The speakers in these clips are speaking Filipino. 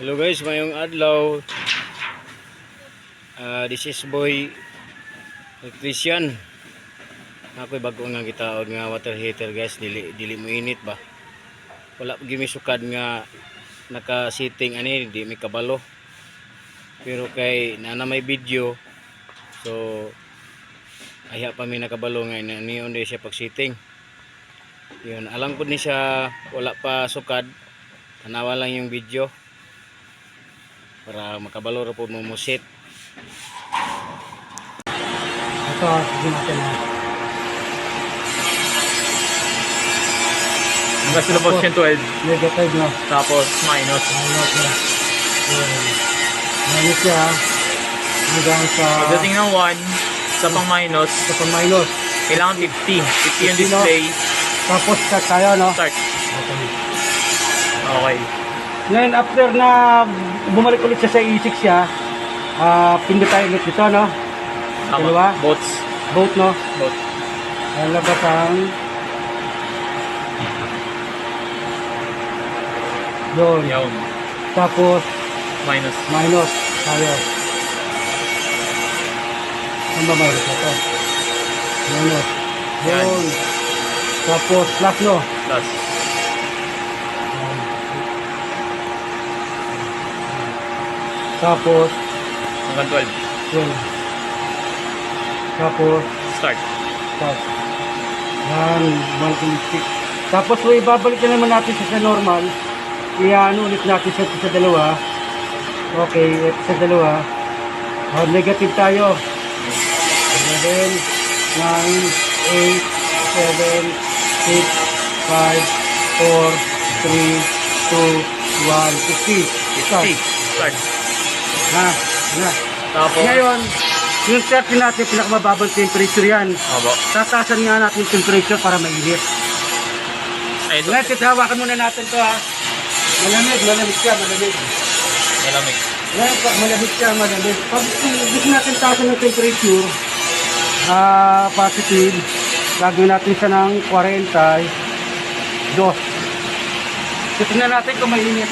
Hello guys, mayong adlaw. This is Boy Electrician. Ako'y bago nga gitaod nga water heater guys, dili mo init ba. Wala gimi sukad nga naka-sitting ani, di may kabalo. Pero kay na may video, so aya pa mi nakabalo nga niyon di siya pag-sitting. Yun, alam ko ni siya wala pa sukad. Tanawa lang yung video para makabalo ra po mo musit. Ito, sige natin ha. Hanggang sila po 12. Negative na. Tapos minus. Minus na. Minus siya ha. Hanggang sa... Pagdating ng 1, sa pang minus, sa pang minus. kailangan 50. 50 yung display. Tapos start tayo, no? Start. Okay. Okay. Ngayon, after na bumalik ulit siya sa E6 siya, pindot tayo ulit dito, no? Dalawa? Boats. Boat, no? Boat. Lalabas ang... Doon. Yun. Tapos, Minus. minus tayo. Ano ba mayroon ito? Minus. Yan. Doon. Tapos, plus, no? Plus. Tapos, Hanggang 12. yun. Tapos, Start. stop. Yan, 1.6. Tapos, ibabalik na naman natin siya sa normal. Iano ulit natin siya sa dalawa. Okay, sa dalawa. Negative tayo. 11, 9, 8, 7, 6, 5, 4, 3, 2, 1, 50. Start. 50. Start. Ha? Na. Tapos, Ngayon, yung set natin pinakamababang temperature yan. Opo. Tatasan nga natin yung temperature para mainit. Ay, ito. Ngayon, hawakan muna natin to ha. Malamig siya, malamig. Malamig. Ngayon, pag malamig siya, malamig. Pag gusto natin taasan ng temperature, positive, gagawin natin siya ng 42. So, tingnan natin kung mainit.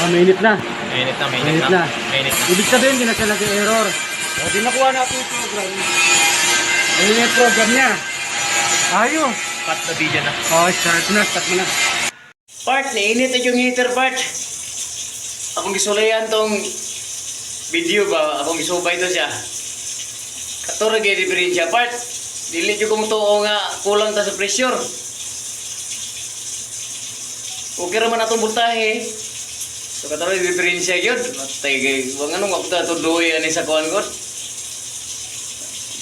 Mainit na. Mainit na, mainit Mainit na. na. Mainit na. Ibig sabihin, hindi na siya nag-error. O, di nakuha natin yung program. Ayun yung program niya. Ayos. Cut the video na. O, start mo na. Part, nainit na yung heater part. Akong gisulayan tong video ba, akong gisubay to siya. Katura gay diferensya part. Dili jud ko mutuo nga kulang ta sa pressure. Okay ra man atong voltahe. So katura diferensya gyud. Matay gay wang ano nga ta tuduy ani sa kuan gud.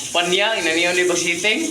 Panya inaniyon di ba sitting?